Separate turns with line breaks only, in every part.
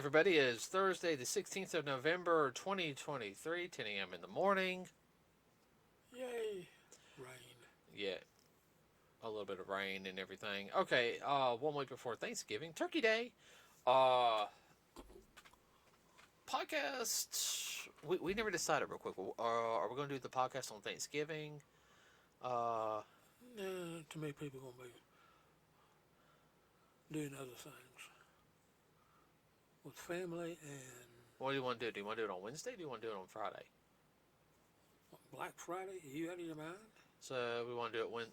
everybody. It is Thursday, the 16th of November, 2023, 10 a.m. in the morning.
Yay! Rain.
Yeah, a little bit of rain and everything. Okay, 1 week before Thanksgiving, Turkey Day. Podcast. We never decided real quick. Are we going to do the podcast on Thanksgiving?
Too many people gonna be doing other things with family and
What do you want to do? Do you want to do it on Wednesday? Or do you want to do it on Friday?
Black Friday. Are you out of your mind?
So we want to do it when.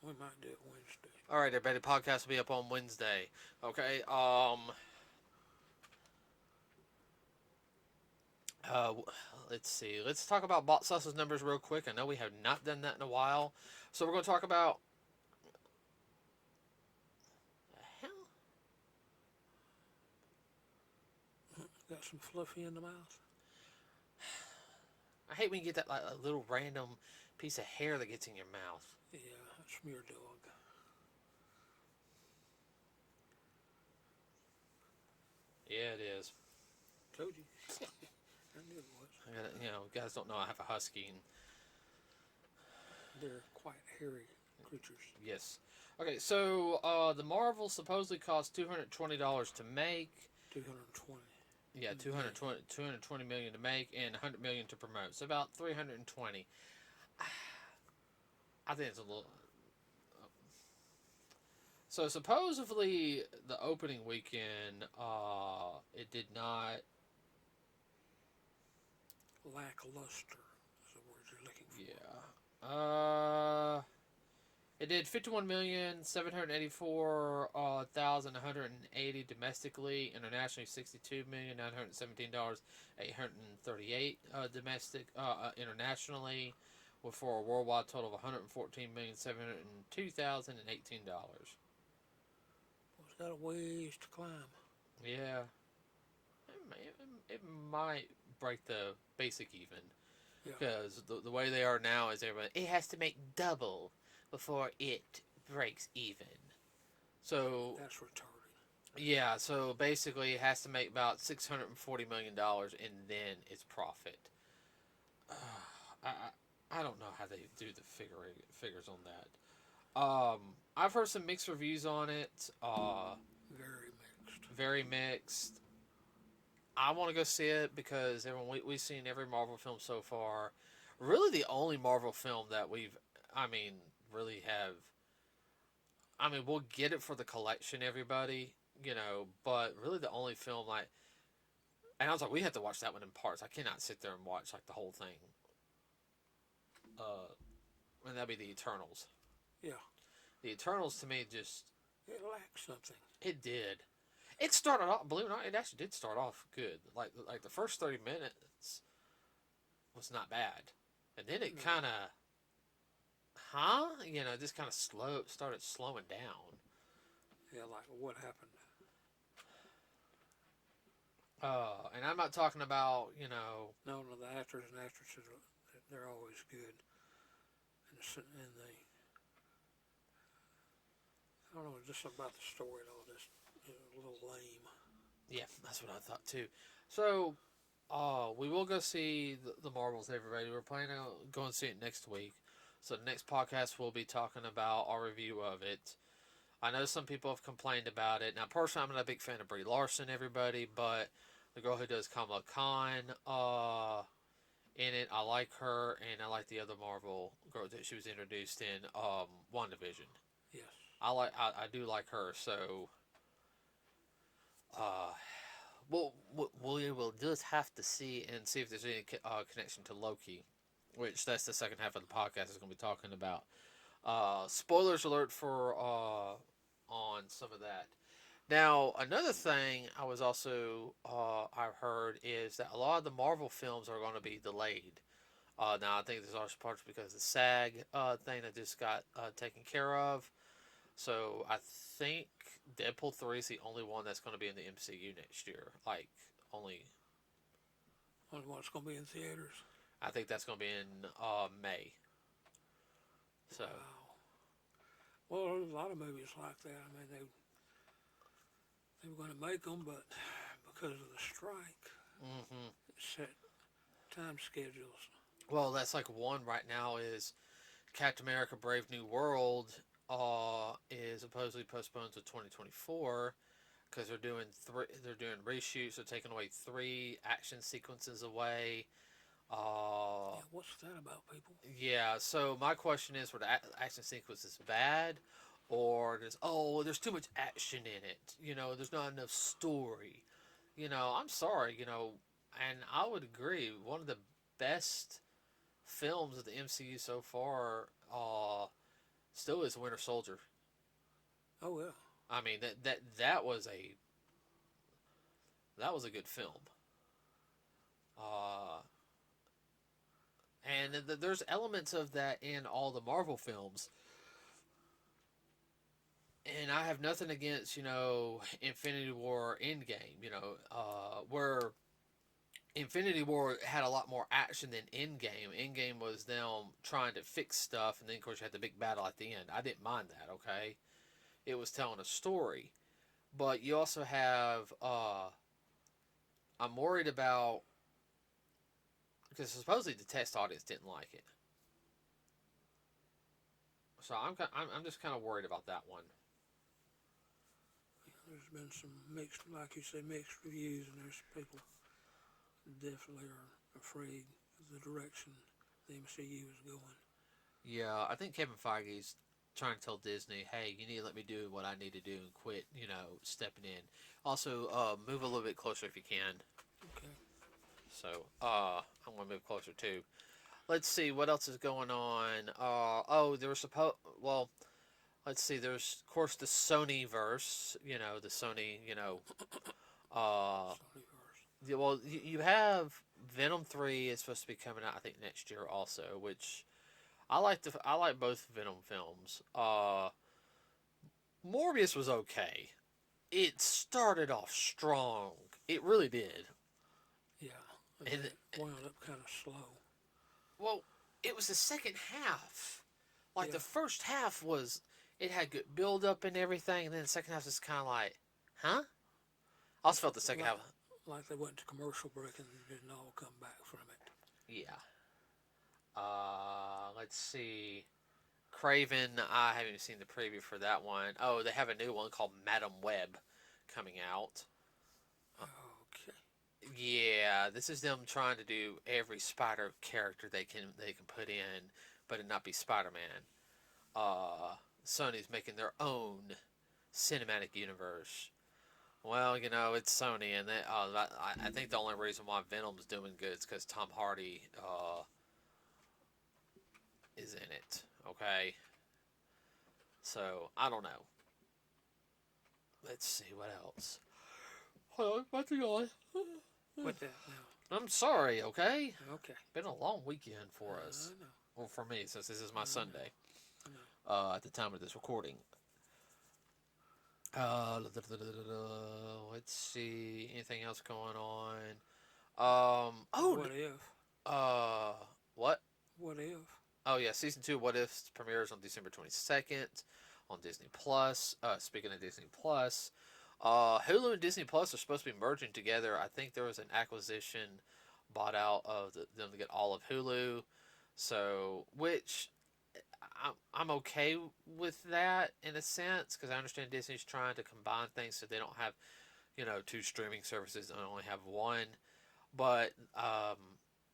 We might do it Wednesday.
All right, everybody. Podcast will be up on Wednesday. Okay. Let's see. Let's talk about box office numbers real quick. I know we have not done that in a while, so we're going to talk about. The hell?
Got some fluffy in the mouth.
I hate when you get that like a little random piece of hair that gets in your mouth.
Yeah, that's from your dog.
Yeah, it is.
Told you. I knew it was.
Guys don't know I have a husky. And
they're quite hairy creatures.
yes. Okay, so the Marvel supposedly cost $220 to make.
220.
Yeah, 220 million to make and 100 million to promote. So about 320. I think it's a little. So supposedly the opening weekend, it did not.
Lackluster is the word you're looking for.
Yeah. It did 51,784,180 domestically, internationally $62,917,838 domestic internationally, for a worldwide total of $114,702,018.
It's got a ways to climb.
Yeah, it might break the basic even, because the way they are now is it has to make double before it breaks even. So
that's retarded.
Yeah, so basically it has to make about $640 million and then it's profit. I don't know how they do the figures on that. I've heard some mixed reviews on it. Very mixed. I want to go see it because we've seen every Marvel film so far. Really, the only Marvel film that really have. We'll get it for the collection, everybody, but really the only film and I was like, we have to watch that one in parts. I cannot sit there and watch the whole thing. And that'd be the Eternals.
Yeah.
The Eternals to me just.
It lacked something.
It did. It started off, believe it or not, it actually did start off good. Like the first 30 minutes was not bad. And then it kind of, just kind of started slowing down.
Yeah, like what happened?
And I'm not talking about,
No, the actors and actresses, they're always good. And I don't know, just about the story and all this, a little lame.
Yeah, that's what I thought too. So, we will go see the Marvels, everybody. We're planning on going to see it next week. So the next podcast we'll be talking about our review of it. I know some people have complained about it. Now, personally, I'm not a big fan of Brie Larson, everybody, but the girl who does Kamala Khan in it, I like her, and I like the other Marvel girl that she was introduced in WandaVision.
Yes.
I do like her, so we will just have to see if there's any connection to Loki, which that's the second half of the podcast is going to be talking about. Spoilers alert for on some of that. Now, another thing I was also I've heard is that a lot of the Marvel films are going to be delayed. Now, I think this is also partially because of the SAG thing that just got taken care of. So I think Deadpool 3 is the only one that's going to be in the MCU next year. Only
one that's going to be in theaters.
I think that's going to be in May. So.
Wow. Well, there's a lot of movies like that. They were going to make them, but because of the strike.
Mm-hmm.
Set time schedules.
Well, that's like one right now is Captain America: Brave New World. Is supposedly postponed to 2024 because they're doing they're doing reshoots. They're taking away 3 action sequences away.
Yeah, what's that about, people?
Yeah. So my question is, were the action sequences bad, or there's too much action in it? There's not enough story. I'm sorry. And I would agree. One of the best films of the MCU so far, still is Winter Soldier.
Oh yeah.
I mean that was a good film. Uh, and there's elements of that in all the Marvel films. And I have nothing against Infinity War, Endgame. Where Infinity War had a lot more action than Endgame. Endgame was them trying to fix stuff, and then of course you had the big battle at the end. I didn't mind that. Okay, it was telling a story, but you also have. I'm worried about because supposedly the test audience didn't like it, so I'm just kind of worried about that one.
There's been some mixed, like you say, mixed reviews, and there's people definitely are afraid of the direction the MCU is going.
Yeah, I think Kevin Feige's trying to tell Disney, hey, you need to let me do what I need to do and quit, stepping in. Also, move a little bit closer if you can.
Okay.
So, I'm going to move closer too. Let's see, what else is going on? There was well, let's see, there's, of course, the Sony verse, the Sony,
Sonyverse.
well, you have Venom 3 is supposed to be coming out, I think, next year also, which I like both Venom films. Morbius was okay. It started off strong. It really did.
Yeah. And
And
it wound up kind of slow.
well, it was the second half. Like
Yeah.
the first half was it had good build up and everything, and then the second half was kind of like, huh? I also felt the second half.
Like they went to commercial break and didn't all come back from it.
Yeah. Let's see. Craven, I haven't even seen the preview for that one. Oh, they have a new one called Madam Web coming out.
Okay.
Yeah, this is them trying to do every Spider character they can put in, but it not be Spider-Man. Sony's making their own cinematic universe. Well, it's Sony, and I think the only reason why Venom's doing good is because Tom Hardy is in it. Okay, so I don't know. Let's see what else. Hold on, what's going on?
What that now?
I'm sorry. Okay,
Okay.
been a long weekend for us.
I know.
Well, for me, since this is my Sunday.
I know.
At the time of this recording. Let's see. Anything else going on?
What if?
What?
What if?
Oh yeah, season 2 What If premieres on December 22nd on Disney Plus. Speaking of Disney Plus, Hulu and Disney Plus are supposed to be merging together. I think there was an acquisition bought out of them to get all of Hulu. So, which I'm okay with that in a sense because I understand Disney's trying to combine things so they don't have 2 streaming services and only have one. But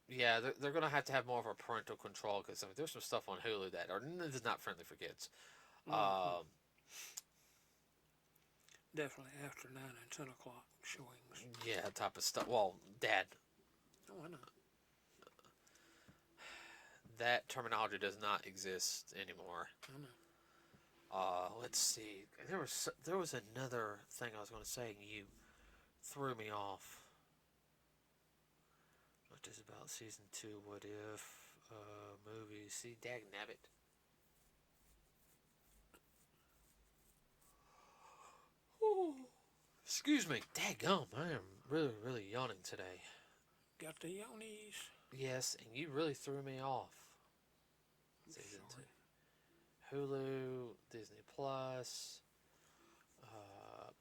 yeah, they're going to have more of a parental control because there's some stuff on Hulu that is not friendly for kids.
Mm-hmm. Definitely after 9 and 10 o'clock showings.
Yeah, type of stuff. Well, Dad,
Oh, I know.
that terminology does not exist anymore.
I know.
Let's see. There was another thing I was going to say, and you threw me off. What is about season 2? What if movies? See, dag nabbit. Excuse me. Daggum, I am really, really yawning today.
Got the yonies.
Yes, and you really threw me off. Season 2. Hulu, Disney Plus.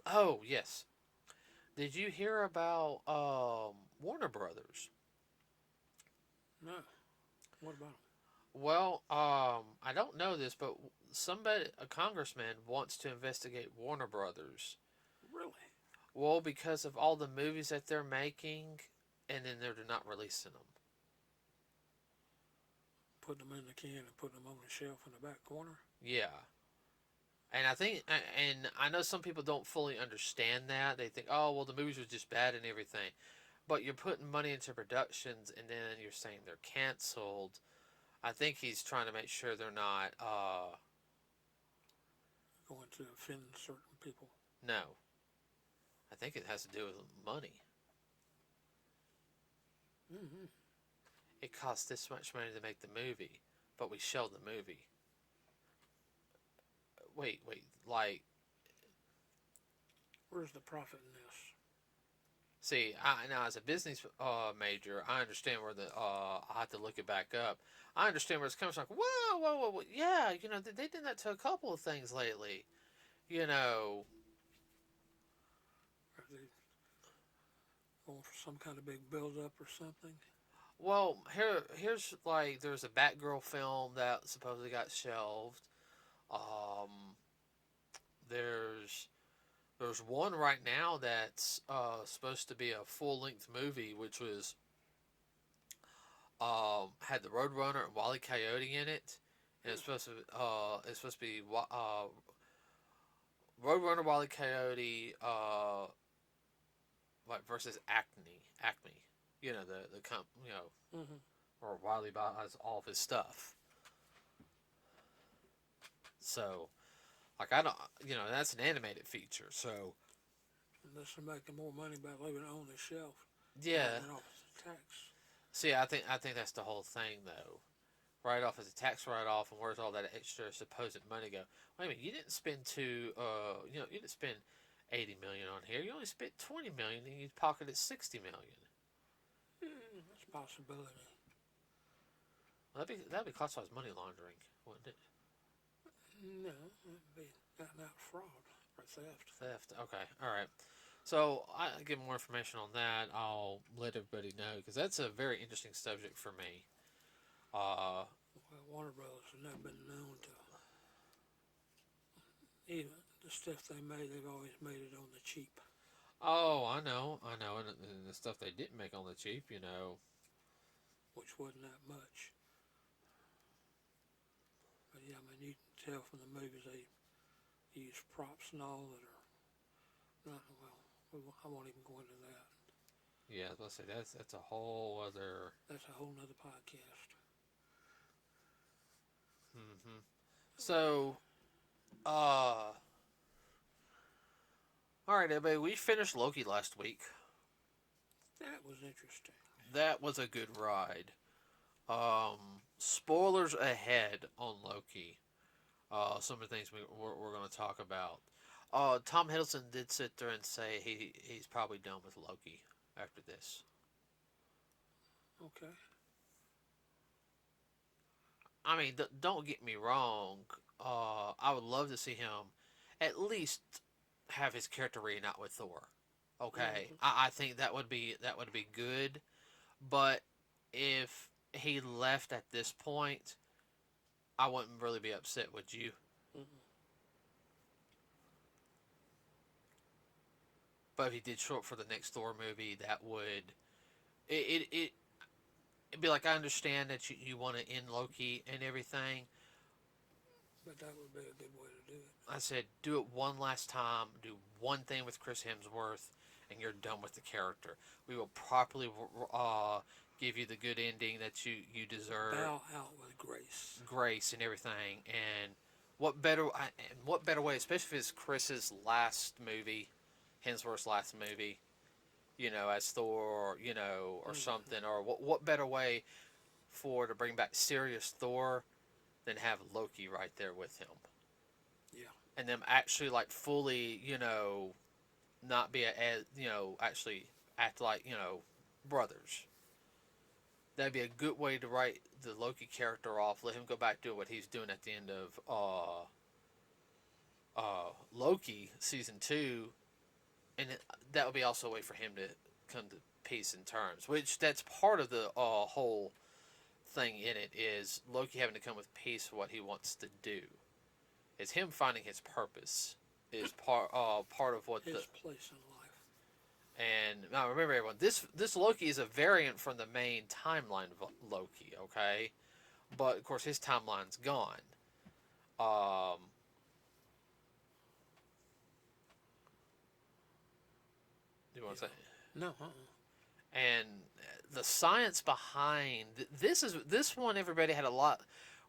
Oh, yes. Did you hear about Warner Brothers?
No. What about them?
Well, I don't know this, but a congressman, wants to investigate Warner Brothers.
Really?
Well, because of all the movies that they're making, and then they're not releasing them.
Putting them in the can and putting them on the shelf in the back corner?
Yeah, and I know some people don't fully understand that. They think, oh, well, the movies were just bad and everything, but you're putting money into productions, and then you're saying they're canceled. I think he's trying to make sure they're not.
Going to offend certain people?
No, I think it has to do with money.
Mm-hmm.
It costs this much money to make the movie, but we show the movie. Wait, like,
Where's the profit in this?
see, now as a business major, I understand where I have to look it back up. I understand where it's coming from. Like, whoa, yeah, they did that to a couple of things lately. You know,
Are they going for some kind of big build-up or something?
well, here's like there's a Batgirl film that supposedly got shelved. Um, there's There's one right now that's supposed to be a full length movie, which was had the Roadrunner and Wile E. Coyote in it, and it's supposed to be Roadrunner, Wile E. Coyote, like versus Acme, the
Mm-hmm.
or Wiley buys all of his stuff. So like I don't, that's an animated feature. So
Unless they're making more money by leaving it on the shelf.
yeah,
Writing it off as a tax.
see, I think that's the whole thing though. Write off as a tax write off, and where's all that extra supposed money go? Wait a minute, you didn't spend you didn't spend 80 million on here. You only spent 20 million, and you pocketed 60 million.
That's a possibility.
Well, that'd be classified as money laundering, wouldn't it?
No, it'd be out and out fraud or theft.
Theft. Okay. All right. So I get more information on that. I'll let everybody know because that's a very interesting subject for me.
Well, Warner Brothers have never been known to. Even the stuff they made, they've always made it on the cheap.
Oh, I know, and the stuff they didn't make on the cheap,
Which wasn't that much. But yeah, I mean, you can tell from the movies they use props and all that are not, well, I won't even go into that.
Yeah, let's say that's a whole other.
That's a whole nother podcast.
Mm-hmm. So, all right, everybody, we finished Loki last week.
That was interesting.
That was a good ride. Spoilers ahead on Loki. Some of the things we're going to talk about. Tom Hiddleston did sit there and say he's probably done with Loki after this.
Okay.
I mean, don't get me wrong. I would love to see him at least have his character reunite with Thor. Okay, I think that would be good. But if he left at this point, I wouldn't really be upset. Would you?
Mm-hmm.
But if he did show up for the next Thor movie, that would it'd be like I understand that you want to end Loki and everything.
But that would be a good way to do it.
I said do it one last time, do one thing with Chris Hemsworth, and you're done with the character. We will properly give you the good ending that you deserve.
Bow out with
Grace and everything. And what better way, especially if it's Chris's last movie, Hemsworth's last movie, as Thor, or something, or what better way to bring back serious Thor than have Loki right there with him.
Yeah.
And them actually like fully, not be actually act like, brothers. That'd be a good way to write the Loki character off. Let him go back to what he's doing at the end of Loki season 2, and that would be also a way for him to come to peace and terms. Which that's part of the whole thing in it is Loki having to come with peace for what he wants to do. It's him finding his purpose. Is part of what
his place in life.
And now remember, everyone, this Loki is a variant from the main timeline of Loki. Okay, but of course his timeline's gone. Um, do you want to say?
No.
And the science behind this one, everybody had a lot.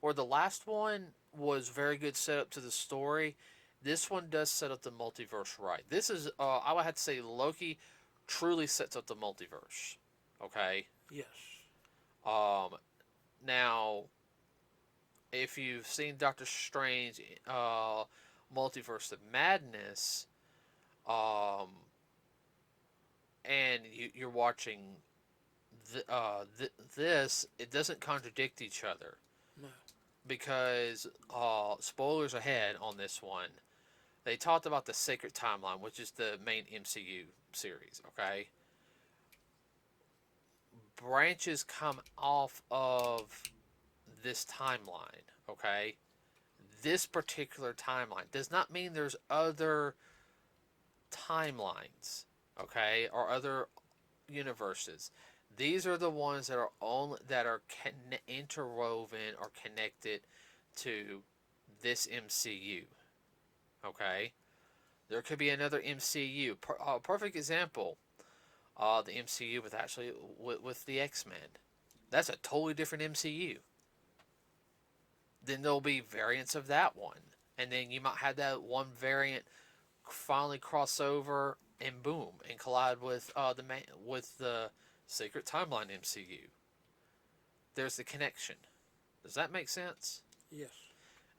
Or the last one was very good setup to the story. This one does set up the multiverse right. This is I would have to say Loki truly sets up the multiverse. Okay.
Yes.
Now, if you've seen Doctor Strange, Multiverse of Madness, and you're watching this, it doesn't contradict each other.
No.
Because, spoilers ahead on this one, they talked about the Sacred Timeline, which is the main MCU series, okay? Branches come off of this timeline, okay? This particular timeline does not mean there's other timelines, okay, or other universes. These are the ones that are interwoven or connected to this MCU. Okay, there could be another MCU. Perfect example, the MCU with the X-Men. That's a totally different MCU. Then there'll be variants of that one, and then you might have that one variant finally cross over and boom and collide with the Secret Timeline MCU. There's the connection. Does that make sense?
Yes.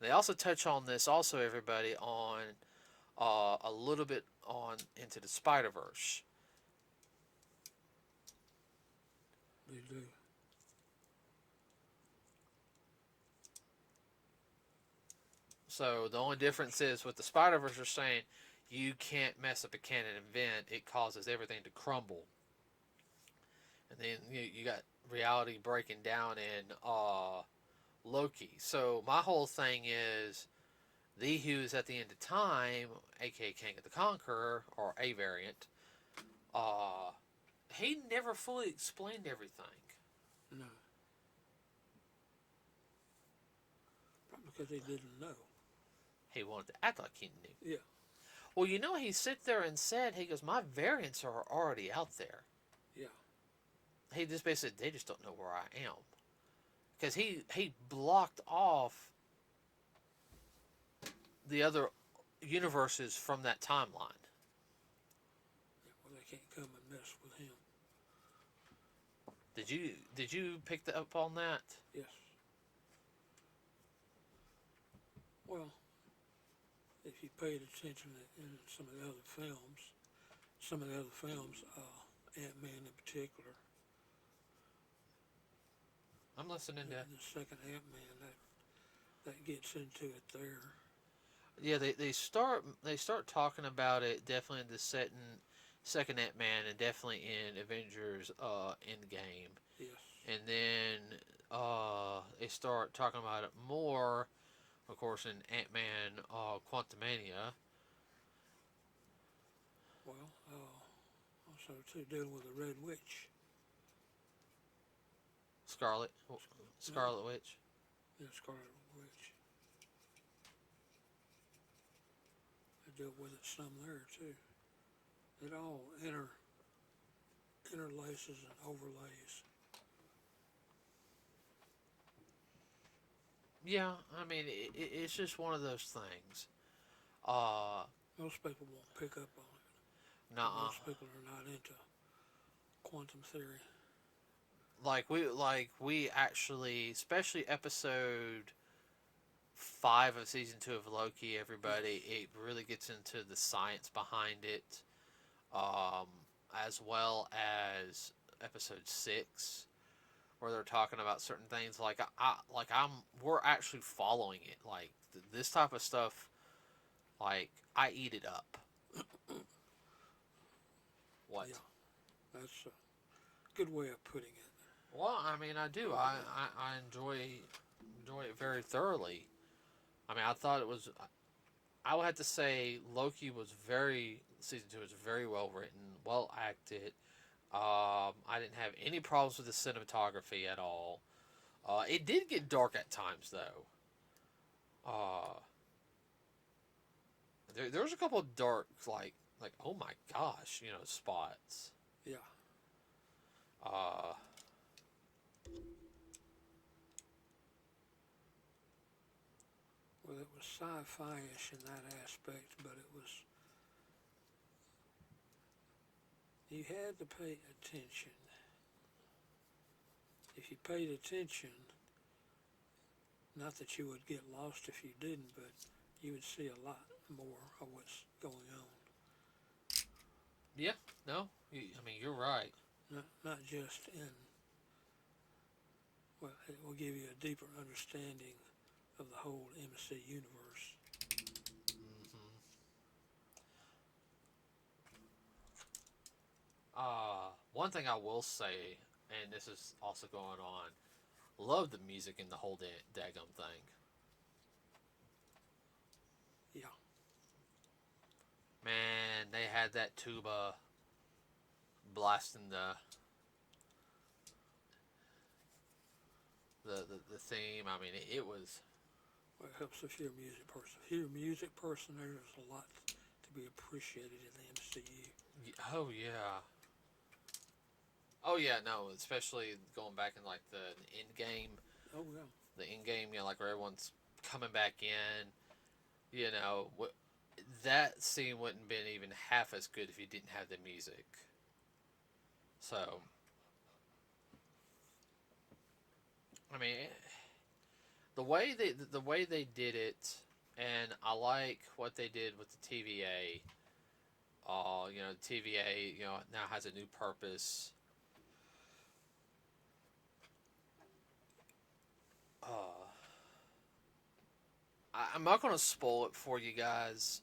They also touch on this, also everybody, on a little bit on into the Spider-Verse.
They do.
So the only difference is with the Spider-Verse, they're saying you can't mess up a canon event; it causes everything to crumble. And then you got reality breaking down in Loki. So my whole thing is the Who's at the end of time, aka King of the Conqueror, or a variant. He never fully explained everything.
No. Probably because he didn't know.
He wanted to act like he knew.
Yeah.
Well, he sit there and said, he goes, my variants are already out there.
Yeah.
He just basically said, they just don't know where I am. Because he blocked off the other universes from that timeline.
Yeah, well, they can't come and mess with him.
Did you pick up on that?
Yes. Well, if you paid attention in some of the other films, Ant-Man in particular.
I'm listening to.
The second Ant-Man, that gets into it there.
Yeah, they start talking about it definitely in the second Ant-Man and definitely in Avengers Endgame.
Yes.
And then they start talking about it more, of course, in Ant-Man Quantumania.
Well, also too dealing with the Red Witch.
Scarlet Witch.
Yeah, Scarlet Witch. They dealt with it some there too. It all interlaces and overlays.
Yeah, I mean, it's just one of those things.
Most people won't pick up on it.
Nuh-uh.
Most people are not into quantum theory.
Like we actually, especially episode 5 of season 2 of Loki, everybody, it really gets into the science behind it, as well as episode 6, where they're talking about certain things. We're actually following it. Like this type of stuff, like I eat it up. What?
Yeah, that's a good way of putting it.
Well, I mean, I do. I enjoy it very thoroughly. I mean, I thought it was. I would have to say Loki was very season two was very well written, well acted. I didn't have any problems with the cinematography at all. It did get dark at times though. Uh, there was a couple of dark like oh my gosh, spots.
Yeah,
Uh,
well, it was sci-fi-ish in that aspect, but it was you had to pay attention. If you paid attention, not that you would get lost if you didn't, but you would see a lot more of what's going on.
yeah, no, I mean you're right.
Not just in, well, it will give you a deeper understanding of the whole MC universe.
Hmm. One thing I will say, and this is also going on, love the music in the whole daggum thing.
Yeah,
Man, they had that tuba blasting the theme. I mean, it was.
well, it helps if you're a music person. If you're a music person, there's a lot to be appreciated in the MCU.
Oh yeah. Oh yeah, no, especially going back in like the end game,
Oh yeah,
like where everyone's coming back in. That scene wouldn't have been even half as good if you didn't have the music. So, I mean, the way they did it, and I like what they did with the TVA. The TVA, now has a new purpose. Uh, I'm not gonna spoil it for you guys.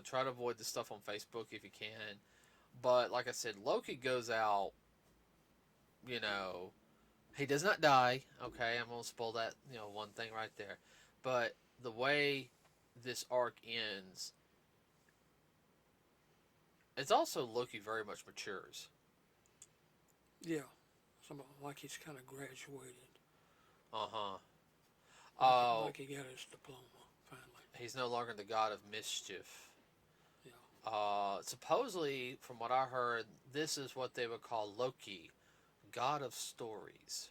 Try to avoid the stuff on Facebook if you can. But like I said, Loki goes out. You know, he does not die. Okay, I'm gonna spoil that. One thing right there. But the way this arc ends, it's also Loki very much matures.
yeah. Some like he's kind of graduated,
Uh huh.
like he got his diploma finally.
He's no longer the god of mischief.
Yeah,
Supposedly, from what I heard, this is what they would call Loki, god of stories.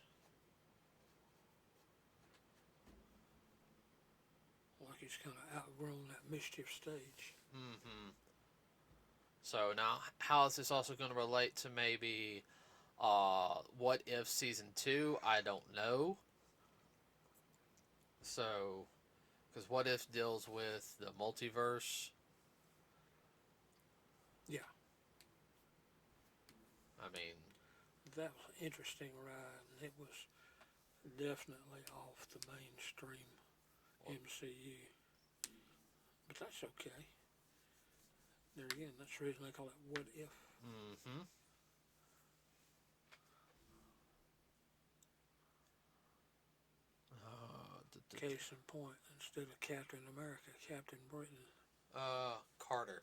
like he's kind of outgrown that mischief stage.
Mm-hmm. So now, how is this also going to relate to maybe what if season two? I don't know. So, because what if deals with the multiverse?
Yeah,
I mean,
that was an interesting ride, and it was definitely off the mainstream MCU. But that's okay. There again, that's the reason they call it What If.
mm-hmm.
Case in point, instead of Captain America, Captain Britain.
Carter.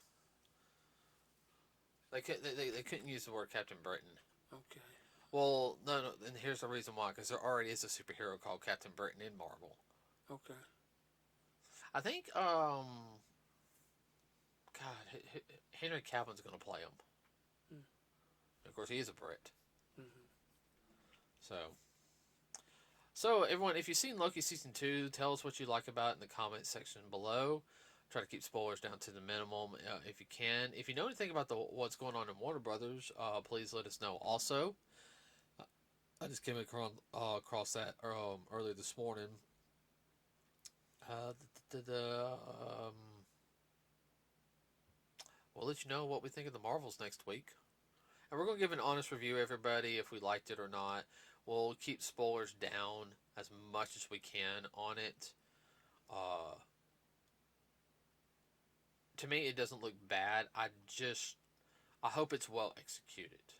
They couldn't use the word Captain Britain.
Okay.
Well, no, and here's the reason why. Because there already is a superhero called Captain Britain in Marvel.
Okay.
I think, God, Henry Cavill's going to play him.
Mm.
Of course, he is a Brit.
Mm-hmm.
So everyone, if you've seen Loki season 2, tell us what you like about it in the comment section below. Try to keep spoilers down to the minimum if you can. If you know anything about what's going on in Warner Brothers, please let us know. Also, I just came across that earlier this morning. Uh, we'll let you know what we think of the Marvels next week. And we're going to give an honest review, everybody, if we liked it or not. We'll keep spoilers down as much as we can on it. To me, it doesn't look bad. I hope it's well executed.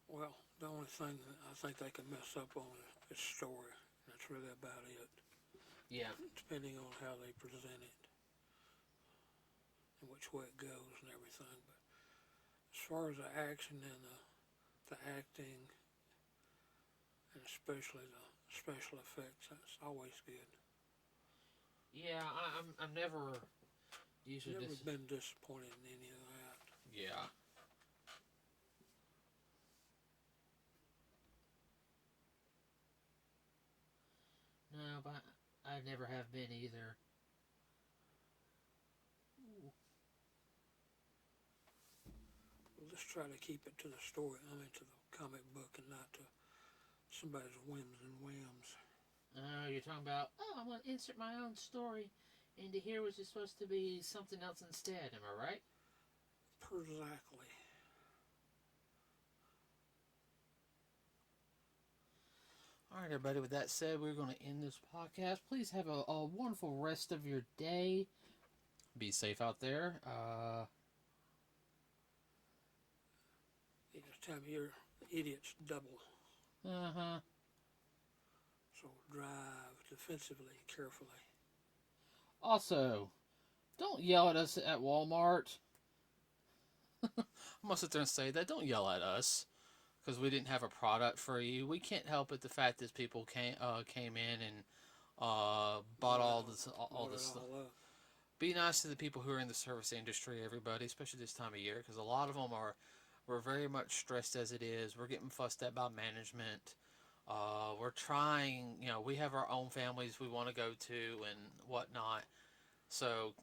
Well, the only thing that I think they can mess up on is story. That's really about it,
Yeah.
depending on how they present it and which way it goes and everything. But as far as the action and the acting, and especially the special effects, that's always good.
Yeah, I'm never usually
Never been disappointed in any of that.
Yeah. No, but I never have been either.
Well, let's try to keep it to the story. I mean, to the comic book, and not to somebody's whims and whims.
You're talking about, oh, I'm going to insert my own story into here, which is supposed to be something else instead. Am I right?
Exactly.
All right, everybody. With that said, we're going to end this podcast. Please have a wonderful rest of your day. Be safe out there.
This time of year, idiots double.
Uh-huh.
So drive defensively, carefully.
Also, don't yell at us at Walmart. I'm going to sit there and say that. Don't yell at us because we didn't have a product for you. We can't help it the fact that people came in and bought all this stuff. Be nice to the people who are in the service industry, everybody, especially this time of year, because a lot of them we're very much stressed as it is. We're getting fussed at by management. We're trying, we have our own families we want to go to and whatnot. So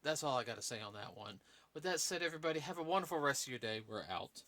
that's all I got to say on that one. With that said, everybody, have a wonderful rest of your day. We're out.